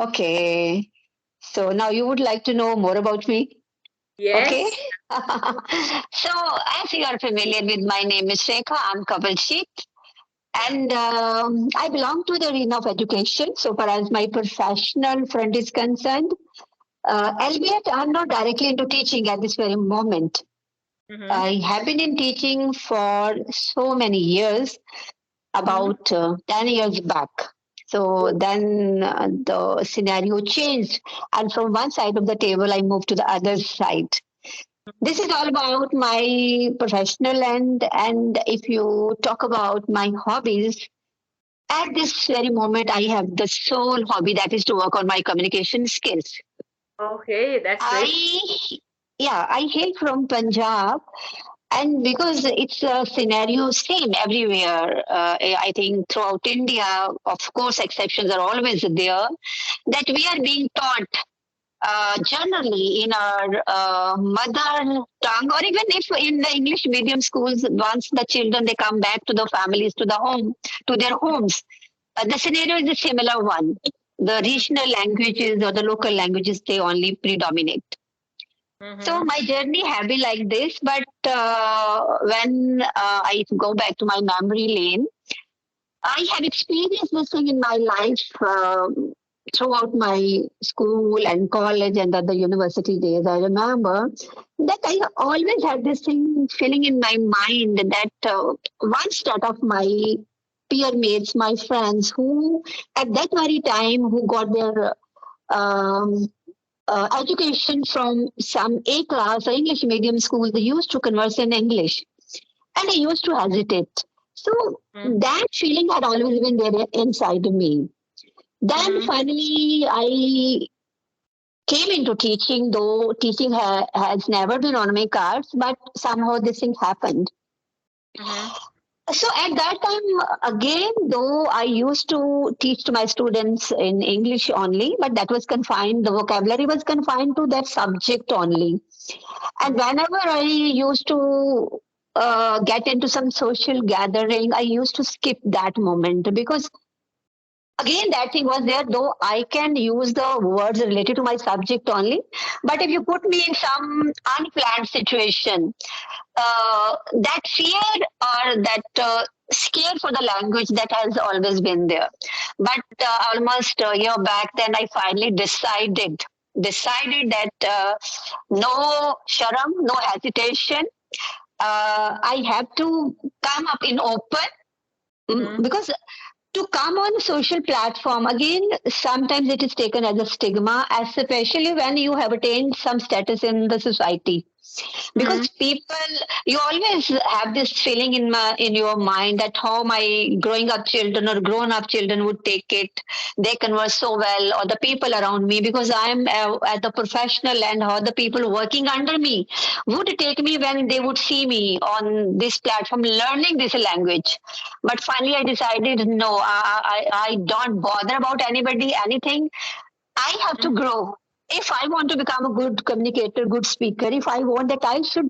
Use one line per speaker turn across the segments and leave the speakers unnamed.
Okay. So now you would like to know more about me? Okay.
Yes.
So, as you are familiar with, my name is Rekha. I'm Kavaljeet, and I belong to the arena of education so far as my professional front is concerned. Albeit, I'm not directly into teaching at this very moment.
Mm-hmm.
I have been in teaching for so many years,
Mm-hmm.
about 10 years back. So
Oh,
then the scenario changed, and from one side of the table, I moved to the other side. This is all about my professional end, and if you talk about my hobbies, at this very moment, I have the sole hobby that is to work on my communication skills.
okay, that's great.
I, yeah, I hail from Punjab, and because it's a scenario same everywhere, I think throughout India, of course, exceptions are always there, that we are being taught generally in our mother tongue, or even if in the English medium schools, once the children they come back to the families, to the home, to their homes, the scenario is a similar one. The regional languages or the local languages they only predominate. So
Mm-hmm.
my journey have been like this, but when I go back to my memory lane, I have experienced this thing in my life throughout my school and college and other university days. I remember that I always had this thing feeling in my mind that one set of my peer mates, my friends, who at that very time who got their um, education from some A class or English medium school, they used to converse in English. And I used to hesitate. So that feeling had always been there inside me. Then
Mm-hmm.
finally, I came into teaching, though teaching has never been on my cards, but somehow this thing happened.
Mm-hmm.
So at that time, again, though I used to teach to my students in English only, but that was confined, the vocabulary was confined to that subject only. And whenever I used to get into some social gathering, I used to skip that moment because again that thing was there, though I can use the words related to my subject only, but if you put me in some unplanned situation, that fear or that scare for the language that has always been there. But almost a year back, then I finally decided that no sharam, no hesitation. I have to come up in open,
Mm-hmm.
because to come on social platform again, sometimes it is taken as a stigma, especially when you have attained some status in the society, because
Mm-hmm.
people, you always have this feeling in your mind that how my growing up children or grown up children would take it. They converse so well, or the people around me, because I'm at the professional end, how the people working under me would take me when they would see me on this platform learning this language. But finally I decided no, I don't bother about anybody, anything. I have to grow. If I want to become a good communicator, good speaker, if I want that I should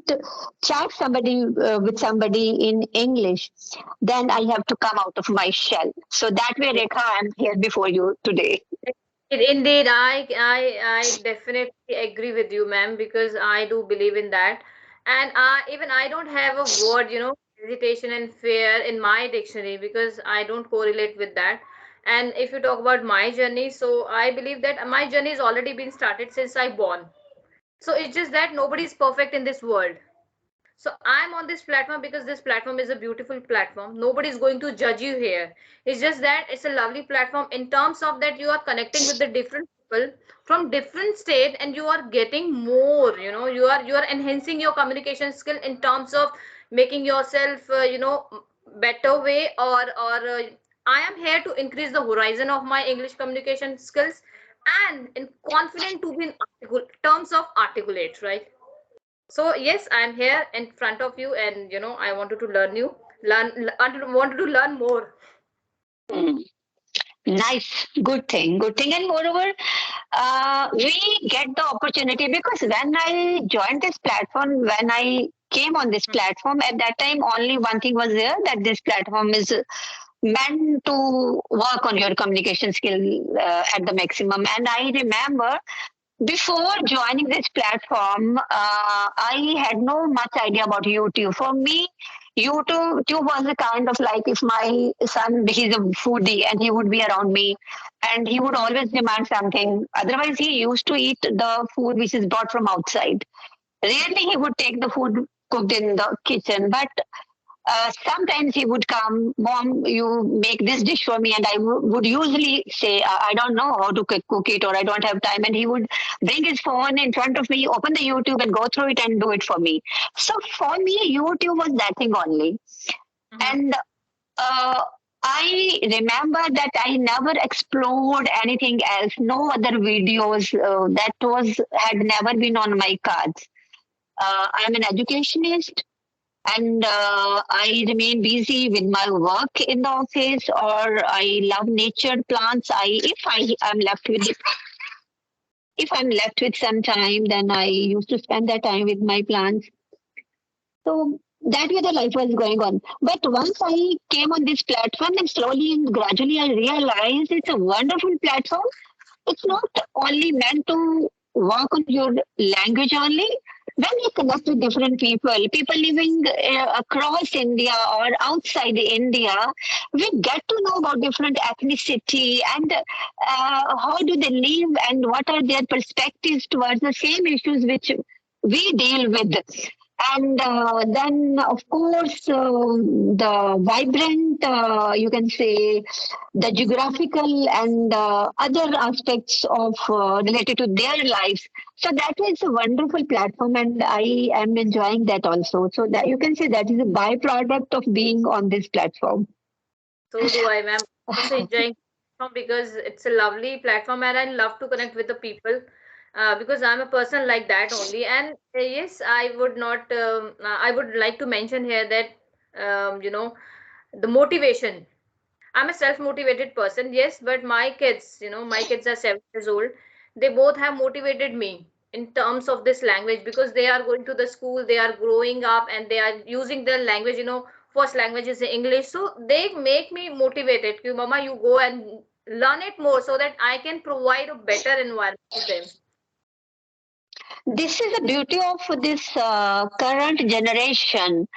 chat somebody with somebody in English, then I have to come out of my shell. So that way, Rekha, I'm here before you today.
Indeed, I definitely agree with you, ma'am, because I do believe in that. And even I don't have a word, hesitation and fear in my dictionary because I don't correlate with that. And if you talk about my journey, so I believe that my journey has already been started since I born. So it's just that nobody is perfect in this world. So I'm on this platform because this platform is a beautiful platform. Nobody is going to judge you here. It's just that it's a lovely platform in terms of that you are connecting with the different people from different state and you are getting more, you are enhancing your communication skill in terms of making yourself better way, or I am here to increase the horizon of my English communication skills and in confident to be in terms of articulate, right? So yes, I'm here in front of you, and I wanted to wanted to learn more.
Hmm. Nice, good thing, and moreover, we get the opportunity because when I joined this platform, when I came on this platform, at that time only one thing was there, that this platform is meant to work on your communication skill at the maximum. And I remember before joining this platform, I had no much idea about YouTube. For me, YouTube was a kind of like if my son, he's a foodie and he would be around me and he would always demand something. Otherwise, he used to eat the food which is brought from outside. Rarely he would take the food cooked in the kitchen, but sometimes he would come, Mom, you make this dish for me, and I would usually say, I don't know how to cook it, or I don't have time, and he would bring his phone in front of me, open the YouTube, and go through it and do it for me. So for me, YouTube was that thing only,
Mhm.
and uh, I remember that I never explored anything else, no other videos. That was had never been on my cards. I'm an educationist and I remain busy with my work in the office, or I love nature plants. If I'm left with some time, then I used to spend that time with my plants. So that way the life was going on. But once I came on this platform, and slowly and gradually I realized it's a wonderful platform. It's not only meant to work on your language only. When you connect with different people living across India or outside India, we get to know about different ethnicity and how do they live and what are their perspectives towards the same issues which we deal with. And then, of course, the vibrant, you can say, the geographical and other aspects of related to their lives. So that was a wonderful platform, and I am enjoying that also. So that you can say that is a byproduct of being on this platform.
So do I, ma'am. Also enjoying platform because it's a lovely platform and I love to connect with the people because I'm a person like that only. And yes, I would not, I would like to mention here that, the motivation. I'm a self-motivated person, yes, but my kids, my kids are 7 years old. They both have motivated me in terms of this language because they are going to the school, they are growing up, and they are using their language. First language is English, so they make me motivated. Ki, Mama, you go and learn it more so that I can provide a better environment to them.
This is the beauty of this current generation.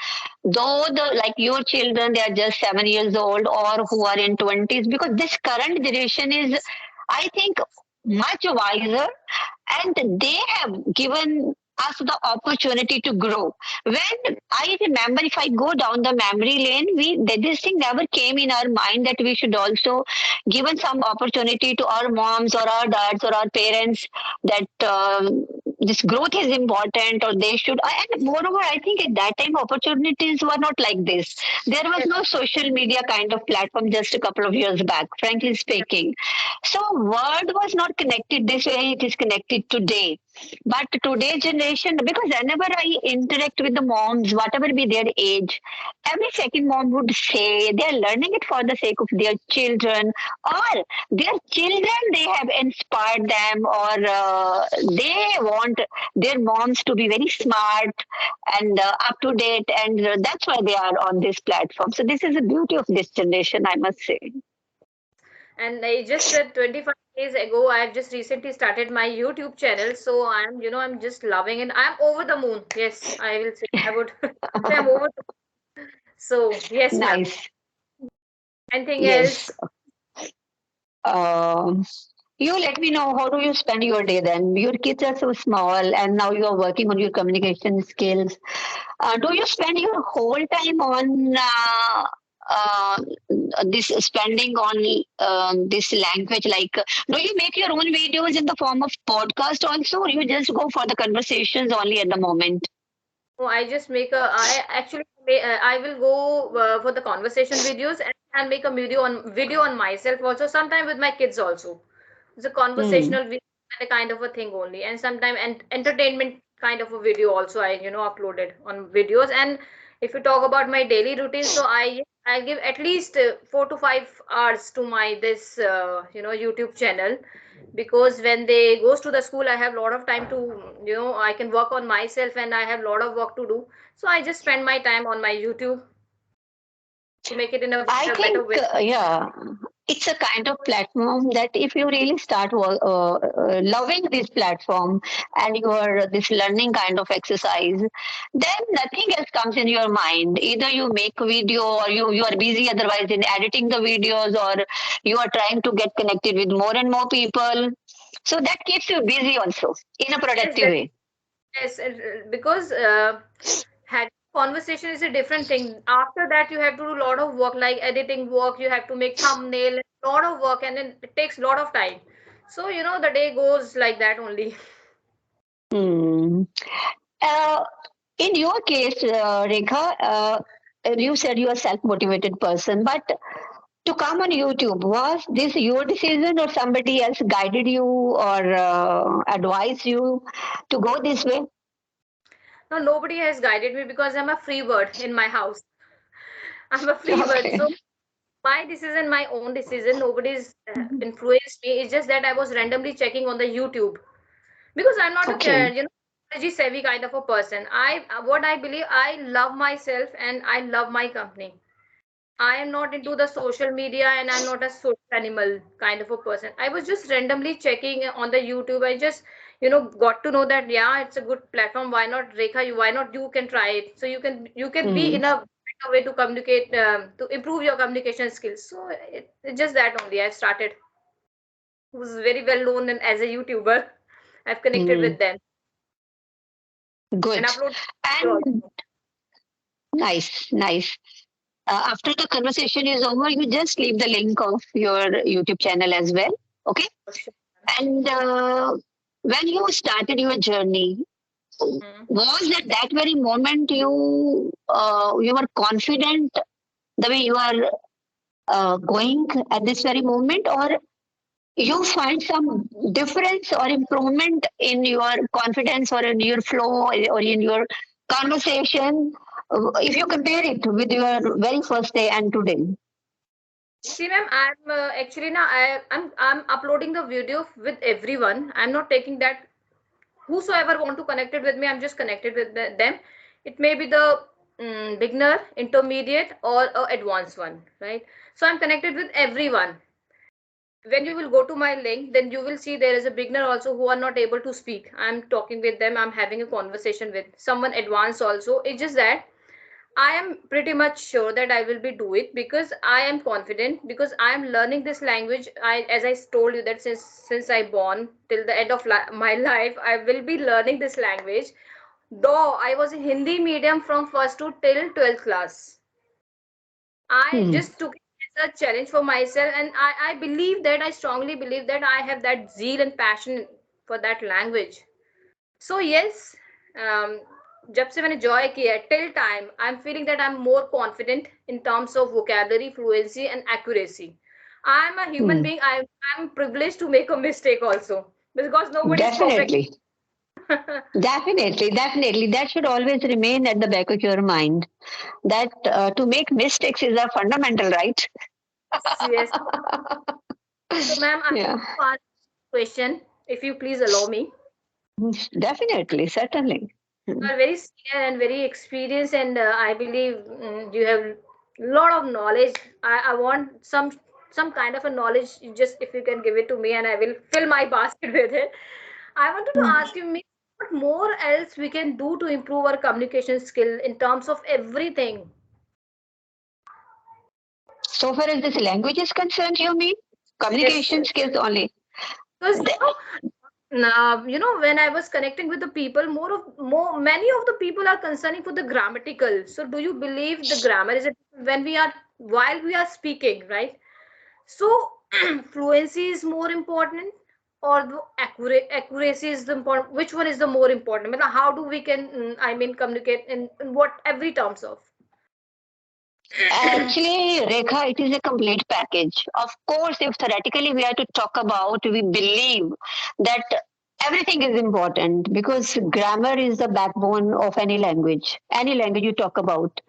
Though like your children, they are just 7 years old or who are in 20s, because this current generation is, I think, much wiser, and they have given us the opportunity to grow. When I remember, if I go down the memory lane, this thing never came in our mind that we should also given some opportunity to our moms or our dads or our parents that this growth is important or they should. And moreover, I think at that time opportunities were not like this. There was
Yes,
no social media kind of platform just a couple of years back, frankly speaking. So word was not connected this way it is connected today. But today's generation, because whenever I interact with the moms, whatever be their age, every second mom would say they are learning it for the sake of their children, or their children, they have inspired them, or they want their moms to be very smart and up to date, and that's why they are on this platform. So this is the beauty of this generation, I must say.
and I just 25 days ago, I've just recently started my YouTube channel, so I'm just loving it. I'm over the moon. Yes, I will say I would say I'm over. So yes, ma'am.
Nice.
Anything
Yes.
else?
Um you let me know, how do you spend your day then? Your kids are so small and now you are working on your communication skills. Do you spend your whole time on uh, this spending on this language? Like, do you make your own videos in the form of podcast also, or you just go for the conversations only at the moment?
Oh, I just make a. I actually I will go for the conversation videos and make a video on myself also. Sometime with my kids also. It's a
Hmm.
conversational video and a kind of a thing only, and sometime entertainment kind of a video also. I uploaded on videos. And if you talk about my daily routine, so I give at least 4 to 5 hours to my this YouTube channel because when they goes to the school I have a lot of time to I can work on myself and I have a lot of work to do, so I just spend my time on my YouTube. to make it in a
I
better
think,
way.
yeah, it's a kind of platform that if you really start loving this platform and your this learning kind of exercise, then nothing else comes in your mind. Either you make a video or you are busy otherwise in editing the videos, or you are trying to get connected with more and more people. So that keeps you busy also in a
Yes,
productive way.
yes, because having conversation is a different thing. After that, you have to do a lot of work, like editing work. You have to make thumbnail, a lot of work, and then it takes a lot of time. So the day goes like that only.
Hmm. Uh, in your case, Rekha, you said you are a self-motivated person, but to come on YouTube, was this your decision or somebody else guided you or advised you to go this way?
No, nobody has guided me because I'm a free bird in my house. I'm a free bird,
Okay.
so my decision, my own decision. Nobody's influenced me. It's just that I was randomly checking on the YouTube because I'm not a
Okay.
technology savvy kind of a person. What I believe, I love myself and I love my company. I am not into the social media and I'm not a social animal kind of a person. I was just randomly checking on the YouTube. I just, got to know that yeah, it's a good platform. Why not, Rekha? Why not you can try it? So you can be
Hmm.
in a better way to communicate to improve your communication skills. So it's just that only. I started. Who's very well known and as a YouTuber. I've connected
Hmm.
with them and
Good.
upload video
And nice, nice. After the conversation is over, you just leave the link of your YouTube channel as well. Okay.
also.
And when you started your journey,
Hmm.
was at that very moment you were confident the way you are going at this very moment, or you find some difference or improvement in your confidence or in your flow or in your conversation if you compare it with your very first day and today?
See, ma'am, I'm actually now I'm uploading the video with everyone. I'm not taking that whosoever want to connect it with me. I'm just connected with them. It may be the beginner, intermediate, or advanced one, right? So I'm connected with everyone. When you will go to my link, then you will see there is a beginner also who are not able to speak. I'm talking with them. I'm having a conversation with someone advanced also. It's just that I am pretty much sure that I will be do it because I am confident because I am learning this language. As I told you that since I born till the end of my life, I will be learning this language. Though I was in Hindi medium from first to till 12th class, I
Hmm.
just took it as a challenge for myself, and I believe that I strongly believe that I have that zeal and passion for that language. So yes, um, जब से मैंने joy किया है till time, I'm feeling that I'm more confident in terms of vocabulary, fluency, and accuracy. I'm a human
Hmm.
being. I'm privileged to make a mistake also because nobody is perfect.
Definitely. Definitely, definitely. That should always remain at the back of your mind. That to make mistakes is a fundamental right.
Yes. So, ma'am, I
Yeah,
want to ask a question, if you please allow me.
definitely, certainly.
You are very senior and very experienced, and I believe you have a lot of knowledge. I want some kind of a knowledge. Just if you can give it to me, and I will fill my basket with it. I wanted to ask you, miss, what more else we can do to improve our communication skill in terms of everything?
So far as this language is concerned, you mean
Yes,
communication skills only?
because
The-
now when I was connecting with the people, more many of the people are concerning for the grammatical. So do you believe the grammar is when we are while we are speaking, right? So fluency is more important or the accuracy is the important, which one is the more important? I mean, how do we can I mean communicate in what every terms of?
Actually, Rekha, it is a complete package. Of course, if theoretically we are to talk about, we believe that everything is important because grammar is the backbone of any language you talk about.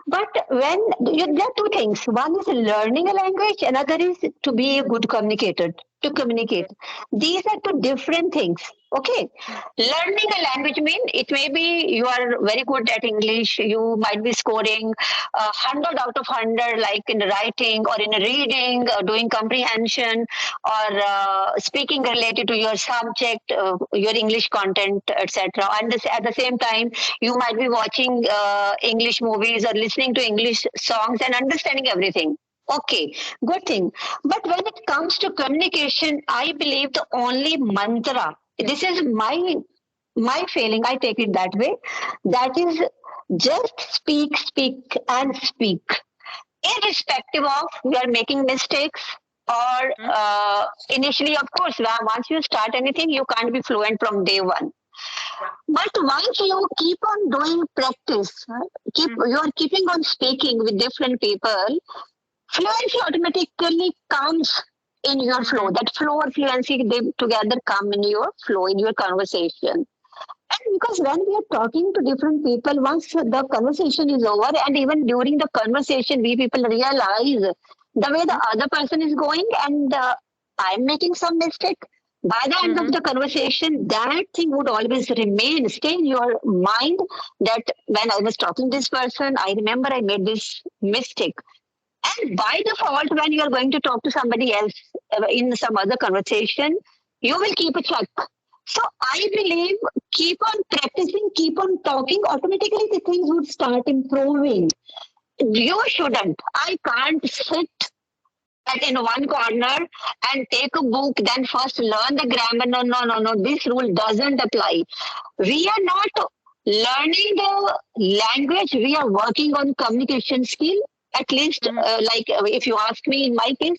But there are two things. One is learning a language, another is to be a good communicator, to communicate. These are two different things. Okay, learning a language mean it may be you are very good at English. You might be scoring 100 out of 100, like in writing or in reading, doing comprehension, or speaking related to your subject, your English content, etc. And at the same time, you might be watching English movies or listening to English songs and understanding everything. Okay, good thing. But when it comes to communication, I believe the only mantra, this is my feeling, I take it that way, that is just speak, speak, and speak. Irrespective of you are making mistakes or initially, of course, once you start anything, you can't be fluent from day one.
Yeah.
But once you keep on doing practice, right, you are keeping on speaking with different people, fluency automatically comes in your flow. That flow or fluency, they together come in your flow, in your conversation. And because when we are talking to different people, once the conversation is over, and even during the conversation, we people realize the way the other person is going, and I'm making some mistake. By the end of
Mm-hmm.
the conversation, that thing would always remain, stay in your mind. That when I was talking to this person, I remember I made this mistake. And by default, when you are going to talk to somebody else in some other conversation, you will keep a check. So I believe keep on practicing, keep on talking, automatically the things would start improving. You shouldn't. I can't sit in one corner and take a book, then first learn the grammar. No, no, no, no. This rule doesn't apply. We are not learning the language, we are working on communication skill. At least,
Mm-hmm.
if you ask me, in my case,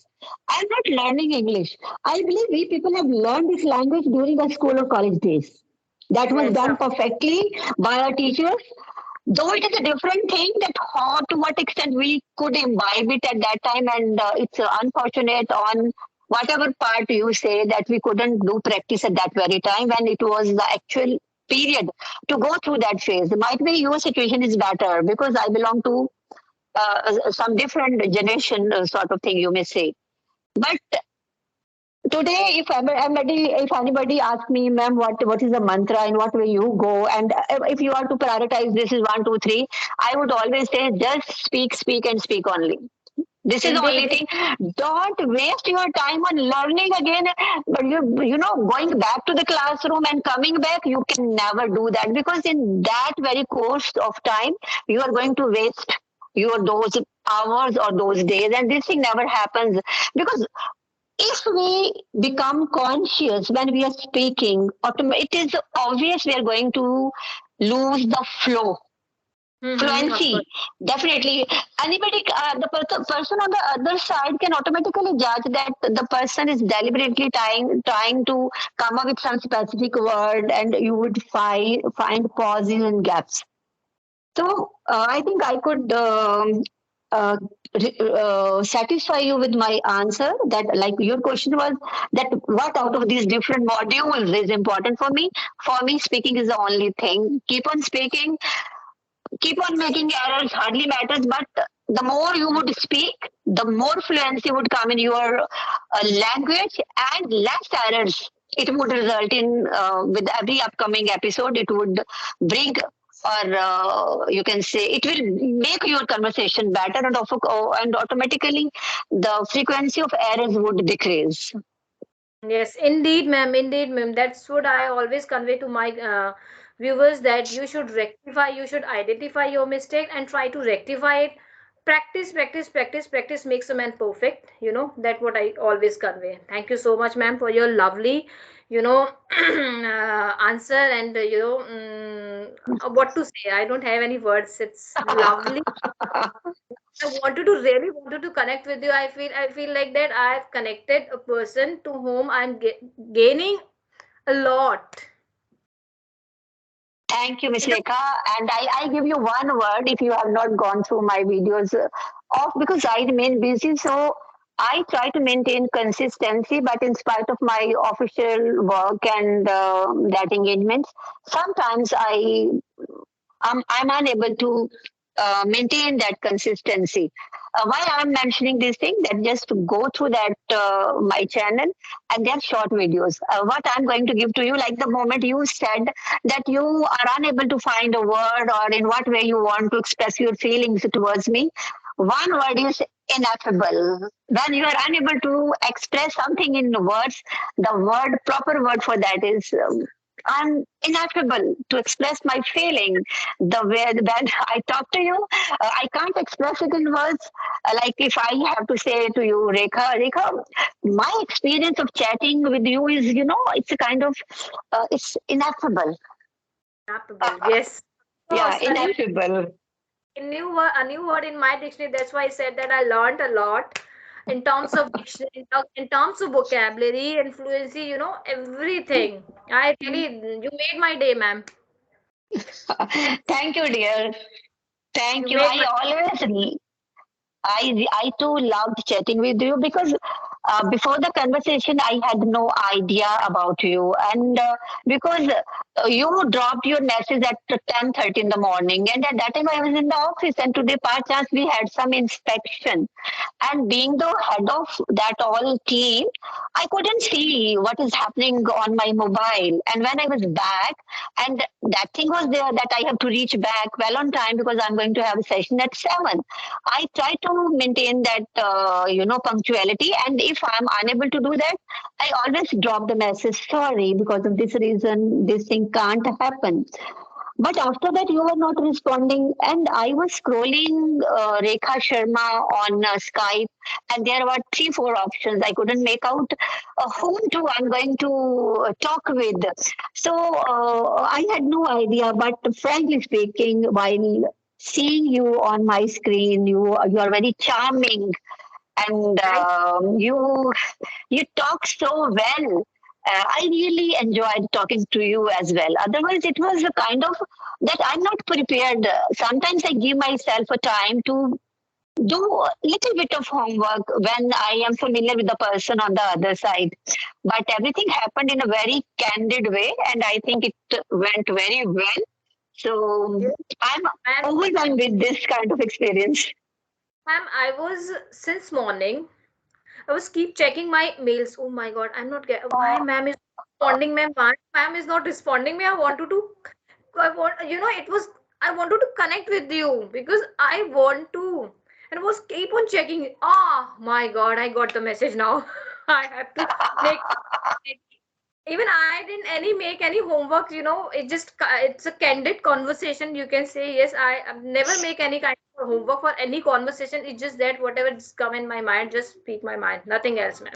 I'm not learning English. I believe we people have learned this language during our school or college days. That was
Yes,
done
of
perfectly by our teachers. Though it is a different thing that how to what extent we could imbibe it at that time, and it's unfortunate on whatever part you say that we couldn't do practice at that very time when it was the actual period to go through that phase. Might be your situation is better because I belong to some different generation sort of thing you may say. But today, if anybody asks me, ma'am, what is the mantra and what way you go, and if you are to prioritize, this is one, two, three. I would always say just speak, speak, and speak only. This is the
indeed.
only thing. Don't waste your time on learning again. But going back to the classroom and coming back, you can never do that because in that very course of time, you are going to waste your those hours or those days, and this thing never happens because if we become conscious when we are speaking, it is obvious we are going to lose the flow.
Mm-hmm. Of course.
Fluency, definitely. Anybody, the person on the other side can automatically judge that the person is deliberately trying to come up with some specific word, and you would find pauses and gaps. So I think I could uh, satisfy you with my answer. That like your question was that what out of these different modules is important for me. For me, speaking is the only thing. Keep on speaking, keep on making errors. Hardly matters, but the more you would speak, the more fluency would come in your language, and less errors it would result in with every upcoming episode. It would bring or you can say it will make your conversation better, and automatically the frequency of errors would decrease.
Yes, indeed, ma'am. Indeed, ma'am. That's what I always convey to my viewers that you should rectify, you should identify your mistake and try to rectify it. Practice, practice, practice, practice makes a man perfect. That's what I always convey. Thank you so much, ma'am, for your lovely, answer and, what to say. I don't have any words. It's lovely. I really wanted to connect with you. I feel like that I've connected a person to whom I'm gaining a lot.
Thank you, Miss
You know,
Rekha. And I give you one word if you have not gone through my videos off because I remain busy. So I try to maintain consistency, but in spite of my official work and that engagements, sometimes I'm unable to. maintain that consistency. Why I'm mentioning this thing, that just go through that my channel, and they're short videos. What I'm going to give to you, like the moment you said that you are unable to find a word or in what way you want to express your feelings towards me, one word is ineffable. When you are unable to express something in words, the word, proper word for that is I'm ineffable to express my feeling. The way when I talk to you, I can't express it in words. Like if I have to say to you, Rekha, my experience of chatting with you is, it's a kind of, it's ineffable.
Adaptable. Yes. Of
Yeah,
course,
ineffable.
a new word in my dictionary. That's why I said that I learned a lot in terms of dictionary, in terms of vocabulary and fluency. Everything. I really, you made my day, ma'am.
Thank you, dear.
You
Thank you.
made my.
I too loved chatting with you because before the conversation I had no idea about you, and because you dropped your message at 10:30 in the morning, and at that time I was in the office, and today par chance we had some inspection, and being the head of that all team, I couldn't see what is happening on my mobile. And when I was back, and that thing was there that I have to reach back well on time because I'm going to have a session at 7. I try to maintain that, punctuality. And if I'm unable to do that, I always drop the message, sorry, because of this reason, this thing can't happen. But after that, you were not responding, and I was scrolling Rekha Sharma on Skype, and there were three, four options. I couldn't make out whom to I'm going to talk with. So I had no idea. But frankly speaking, while seeing you on my screen, you are very charming, and
Thank
you talk so well. I really enjoyed talking to you as well. Otherwise, it was a kind of that I'm not prepared. Sometimes I give myself a time to do a little bit of homework when I am familiar with the person on the other side. But everything happened in a very candid way, and I think it went very well. So
you,
I'm
ma'am.
overwhelmed with this kind of experience.
Ma'am, I was since morning. I was keep checking my mails. Oh my God, I'm not get why
Oh,
ma'am is responding, ma'am. Why ma'am is not responding me? It was I wanted to connect with you because I want to, and was keep on checking. Oh my God, I got the message now. I have to make. Even I didn't any make any homework. It's a candid conversation. You can say yes. I never make any kind of homework for any conversation. It's just that whatever just come in my mind, just speak my mind. Nothing else, ma'am.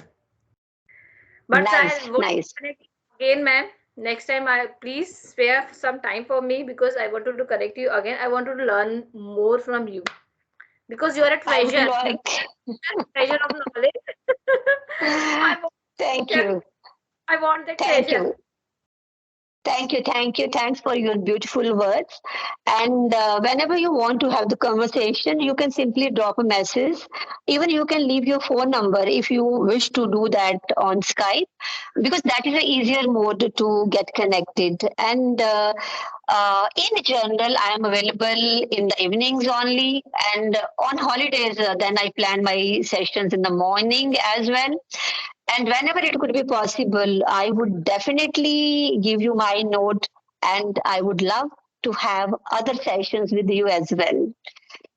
But
nice,
I want to
nice.
connect again, ma'am. Next time, I please spare some time for me because I wanted to connect you again. I wanted to learn more from you because you are a
I would
treasure. You
like.
are a treasure of knowledge. I want
Thank
that.
you.
I want that
Thank
treasure.
you. Thank you, thank you. Thanks for your beautiful words. And whenever you want to have the conversation, you can simply drop a message. Even you can leave your phone number if you wish to do that on Skype, because that is an easier mode to get connected. And in general, I am available in the evenings only. And on holidays, then I plan my sessions in the morning as well. And whenever it could be possible, I would definitely give you my note, and I would love to have other sessions with you as well.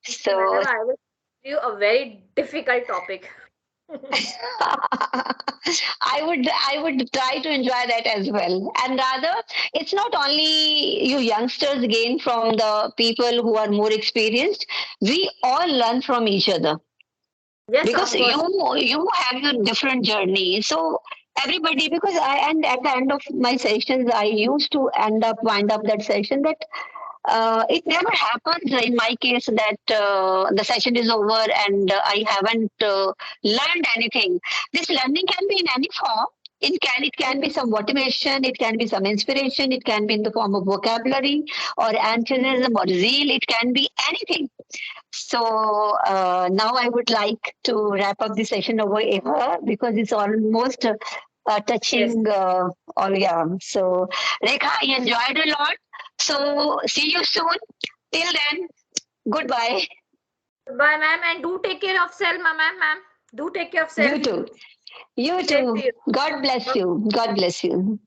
So
Madam, I will give you a very difficult topic.
I would try to enjoy that as well. And rather, it's not only you youngsters gain from the people who are more experienced. We all learn from each other
Yes,
because
of course.
you have your different journey. So everybody, because I and at the end of my sessions, I used to wind up that session that it never happens in my case that the session is over and I haven't learned anything. This learning can be in any form. It can be some motivation, it can be some inspiration, it can be in the form of vocabulary or enthusiasm or zeal, it can be anything. So now I would like to wrap up the session over here because it's almost
Yes.
touching all. Yeah. So Rekha, I enjoyed a lot. So see you soon. Till then, Goodbye.
Bye, ma'am, and do take care of self, ma'am. Do take care of
You
self.
too. You
Same
too.
to you.
God bless
Okay.
you. God bless you.